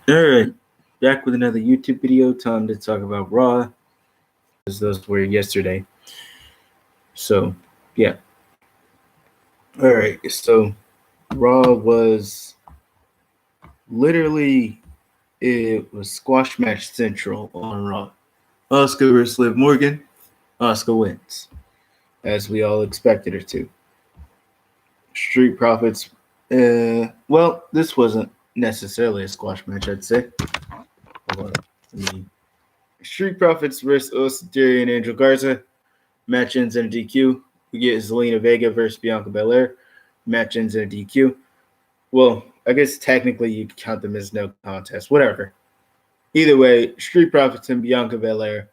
Alright, back with another YouTube video. Time to talk about Raw, as those were yesterday. So, yeah. Alright, so Raw was literally, it was squash match central on Raw. Asuka versus Liv Morgan. Asuka wins, as we all expected her to. Street Profits, well, this wasn't necessarily a squash match, I'd say. Hold on. Street Profits versus Austin Theory and Angel Garza. Match ends in a DQ. We get Zelina Vega versus Bianca Belair. Match ends in a DQ. Well, I guess technically you could count them as no contest. Whatever. Either way, Street Profits and Bianca Belair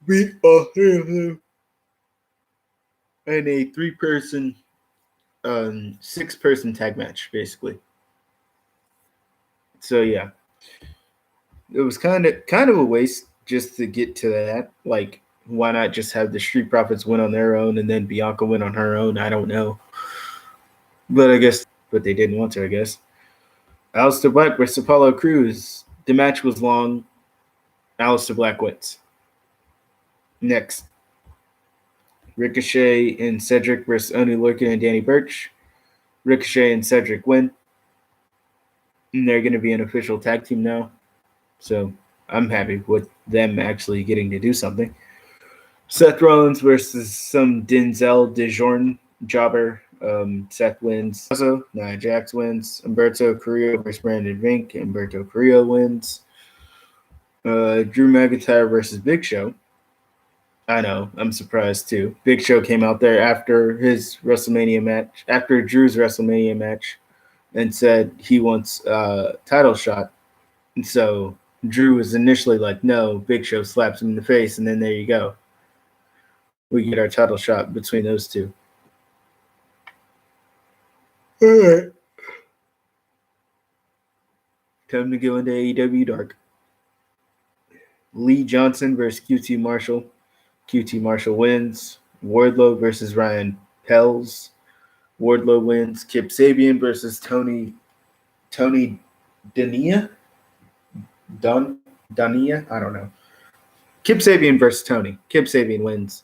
beat all three of them in a six-person tag match, basically. So yeah, it was kind of a waste just to get to that. Like, why not just have the Street Profits win on their own and then Bianca win on her own? I don't know. But they didn't want to, I guess. Aleister Black versus Apollo Crews. The match was long. Aleister Black wins. Next, Ricochet and Cedric versus Oney Lorcan and Danny Burch. Ricochet and Cedric win. And they're going to be an official tag team now. So I'm happy with them actually getting to do something. Seth Rollins versus some Denzel DeJourn jobber. Seth wins. Also, Nia Jax wins. Humberto Carrillo versus Brandon Vink. Humberto Carrillo wins. Drew McIntyre versus Big Show. I know, I'm surprised too. Big Show came out there after his WrestleMania match, after Drew's WrestleMania match, and said he wants a title shot. And so Drew was initially like, no. Big Show slaps him in the face, and then there you go. We get our title shot between those two. All right. Time to go into AEW Dark. Lee Johnson versus QT Marshall. QT Marshall wins. Wardlow versus Ryan Pells. Wardlow wins. Kip Sabian versus Tony Dania? Dania? I don't know. Kip Sabian versus Tony. Kip Sabian wins.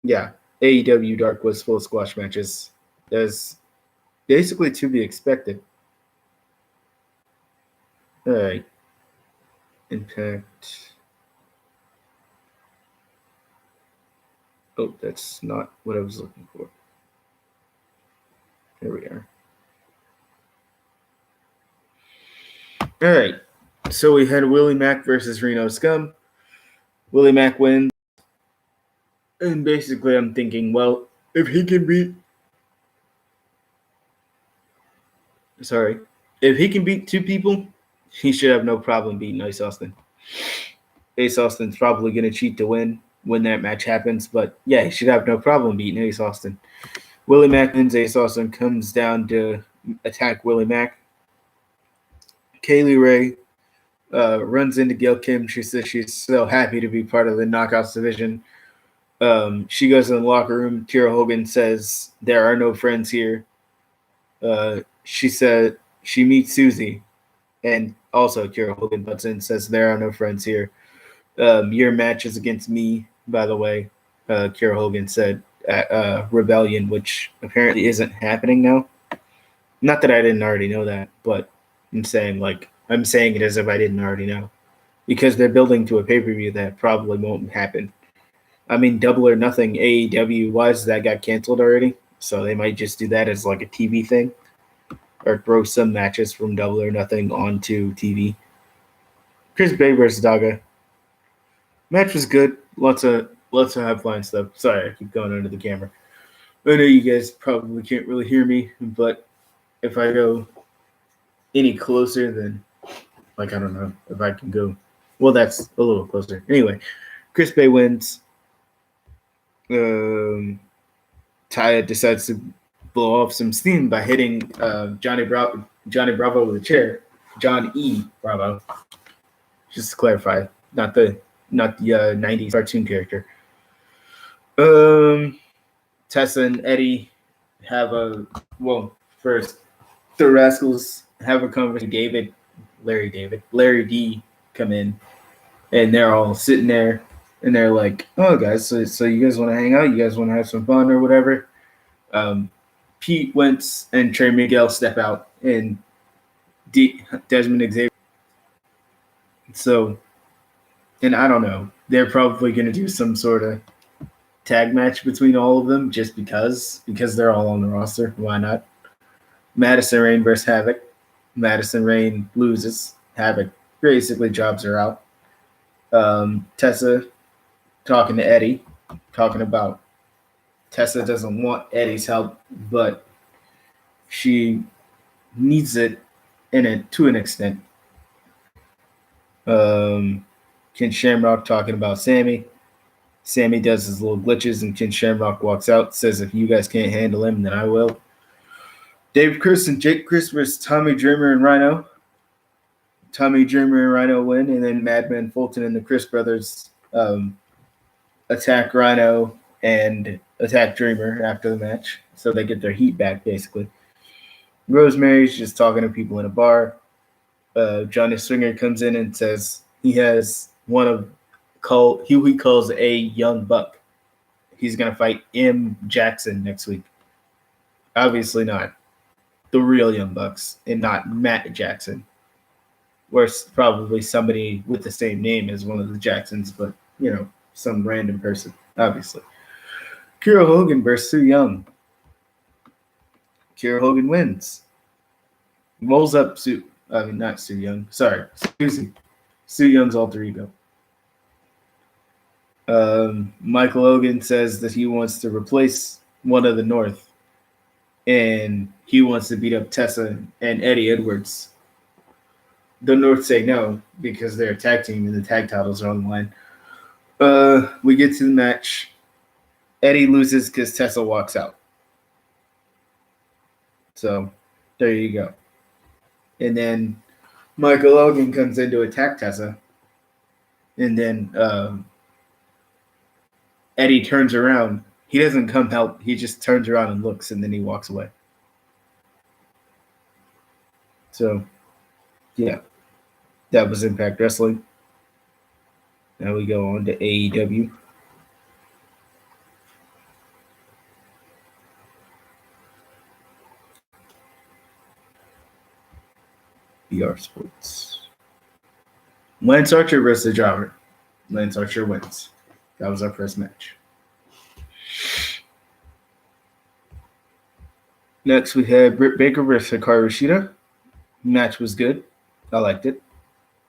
Yeah, AEW Dark was full of squash matches. There's basically to be expected. All right. Impact. Oh, that's not what I was looking for. There we are. All right. So we had Willie Mack versus Reno Scum. Willie Mack wins. And basically I'm thinking, well, if he can beat two people, he should have no problem beating Ace Austin. Ace Austin's probably going to cheat to win when that match happens, but yeah, he should have no problem beating Ace Austin. Willie Mack wins. Ace Austin comes down to attack Willie Mack. Kaylee Ray runs into Gail Kim. She says she's so happy to be part of the Knockouts division. She goes in the locker room. Kiera Hogan says, there are no friends here. She said she meets Susie, and also Kiera Hogan butts in and says, there are no friends here. Your match is against me, by the way, Kiera Hogan said at Rebellion, which apparently isn't happening now. Not that I didn't already know that, but I'm saying it as if I didn't already know. Because they're building to a pay-per-view that probably won't happen. I mean, Double or Nothing AEW was that got canceled already, so they might just do that as like a TV thing, or throw some matches from Double or Nothing onto TV. Chris Bay versus Daga. Match was good. Lots of high flying stuff. Sorry, I keep going under the camera. I know you guys probably can't really hear me, but if I go any closer, then I don't know if I can go. Well, that's a little closer. Anyway, Chris Bay wins. Taya decides to blow off some steam by hitting Johnny Bravo with a chair. John E. Bravo. Just to clarify, not the 90s cartoon character. Tessa and Eddie have first The Rascals have a conversation. Larry D come in, and they're all sitting there, and they're like, "Oh, guys, so you guys want to hang out? You guys want to have some fun or whatever?" Pete Wentz and Trey Miguel step out, and Desmond Xavier. So, and I don't know, they're probably going to do some sort of tag match between all of them just because they're all on the roster. Why not? Madison Rain versus Havoc. Madison Rain loses. Havoc basically jobs her out. Tessa talking to Eddie, talking about Tessa doesn't want Eddie's help, but she needs it to an extent. Ken Shamrock talking about Sammy. Sammy does his little glitches, and Ken Shamrock walks out, says, "If you guys can't handle him, then I will." Dave Chris and Jake Chris versus Tommy Dreamer and Rhino. Tommy Dreamer and Rhino win, and then Madman Fulton and the Chris brothers attack Rhino and attack Dreamer after the match, so they get their heat back, basically. Rosemary's just talking to people in a bar. Johnny Swinger comes in and says he has who he calls a young buck. He's going to fight M. Jackson next week. Obviously not the real Young Bucks and not Matt Jackson. Or probably somebody with the same name as one of the Jacksons, but, some random person, obviously. Kiera Hogan versus Sue Young. Kiera Hogan wins. Rolls up not Sue Young. Sorry, Susie. Sue Young's alter ego. Michael Hogan says that he wants to replace one of the North, and he wants to beat up Tessa and Eddie Edwards. The North say no because they're a tag team and the tag titles are on the line. We get to the match. Eddie loses because Tessa walks out. So there you go. And then Michael Hogan comes in to attack Tessa. And then Eddie turns around. He doesn't come help. He just turns around and looks, and then he walks away. So, yeah. That was Impact Wrestling. Now we go on to AEW. BR Sports. Lance Archer versus the Jobber. Lance Archer wins. That was our first match. Next, we had Britt Baker versus Hikaru Shida. Match was good. I liked it.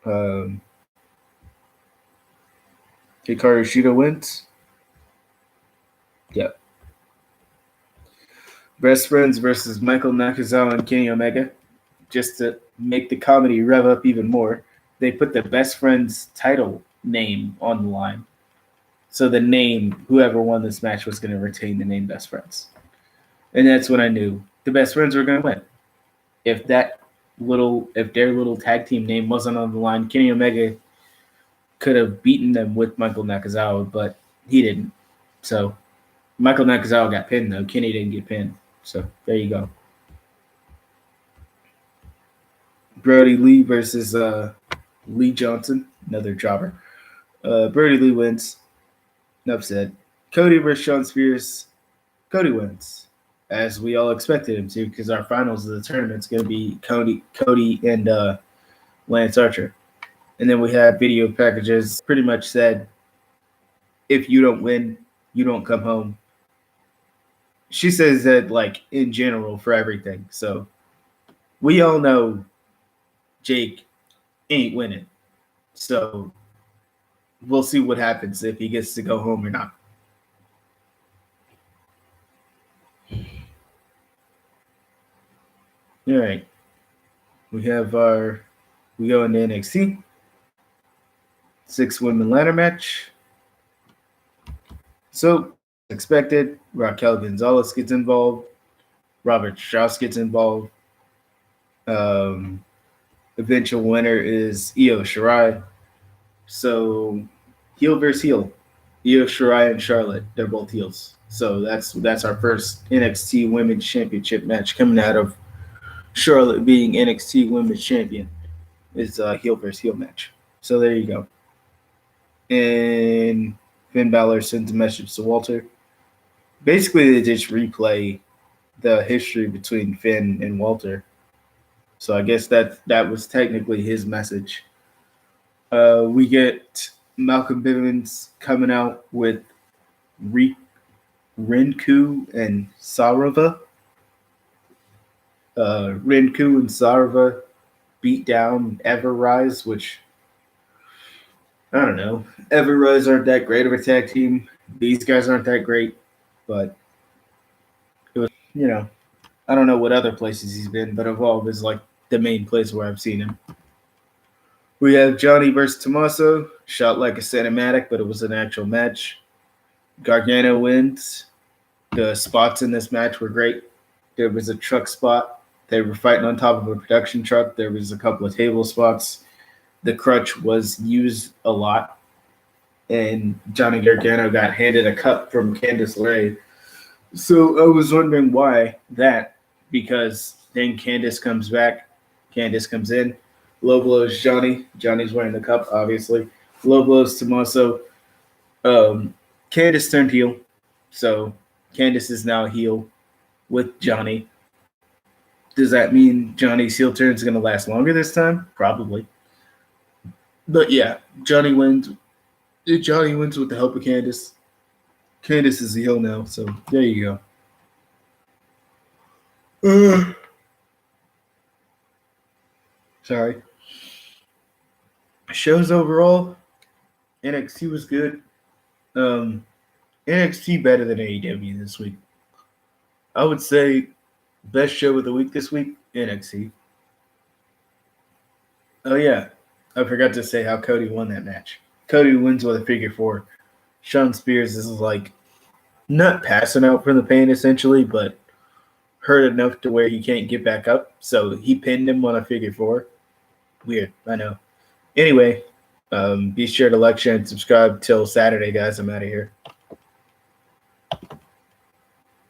Hikaru Shida wins. Yep. Best Friends versus Michael Nakazawa and Kenny Omega. Just to make the comedy rev up even more, they put the Best Friends title name on the line. So the name, whoever won this match was going to retain the name Best Friends. And that's when I knew the Best Friends were going to win. If their little tag team name wasn't on the line, Kenny Omega could have beaten them with Michael Nakazawa, but he didn't. So Michael Nakazawa got pinned, though. Kenny didn't get pinned. So there you go. Brody Lee versus Lee Johnson, another jobber. Brody Lee wins. Enough said. Cody versus Shawn Spears. Cody wins, as we all expected him to, because our finals of the tournament is going to be Cody and Lance Archer. And then we have video packages pretty much said, if you don't win, you don't come home. She says that, like, in general for everything. So we all know Jake ain't winning. So we'll see what happens if he gets to go home or not. All right. We go into NXT. 6-women ladder match. So, expected, Raquel Gonzalez gets involved. Robert Strauss gets involved. Eventual winner is Io Shirai. So, heel versus heel. Io Shirai and Charlotte, they're both heels. So that's our first NXT Women's Championship match coming out of Charlotte being NXT Women's Champion is a heel versus heel match. So there you go. And Finn Balor sends a message to Walter. Basically, they just replay the history between Finn and Walter. So I guess that was technically his message. We get Malcolm Bivens coming out with Rinku and Sarava. Rinku and Sarava beat down Everrise, which I don't know. Everrise aren't that great of a tag team. These guys aren't that great, but it was, I don't know what other places he's been, but Evolve is like the main place where I've seen him. We have Johnny versus Tommaso, shot like a cinematic, but it was an actual match. Gargano wins. The spots in this match were great. There was a truck spot. They were fighting on top of a production truck. There was a couple of table spots. The crutch was used a lot. And Johnny Gargano got handed a cup from Candice LeRae. So I was wondering why that, because then Candice comes back. Candice comes in. Low blows Johnny. Johnny's wearing the cup, obviously. Low blows Tommaso. Candice turned heel. So Candice is now heel with Johnny. Does that mean Johnny's heel turn is going to last longer this time? Probably. But yeah, Johnny wins. Johnny wins with the help of Candice. Candice is the heel now, so there you go. Sorry. Shows overall, NXT was good. NXT better than AEW this week. I would say best show of the week this week, NXT. Oh yeah, I forgot to say how Cody won that match. Cody wins with a figure four. Shawn Spears is like not passing out from the pain essentially, but hurt enough to where he can't get back up. So he pinned him on a figure four. Weird, I know. Anyway, be sure to like, share, and subscribe till Saturday, guys. I'm out of here.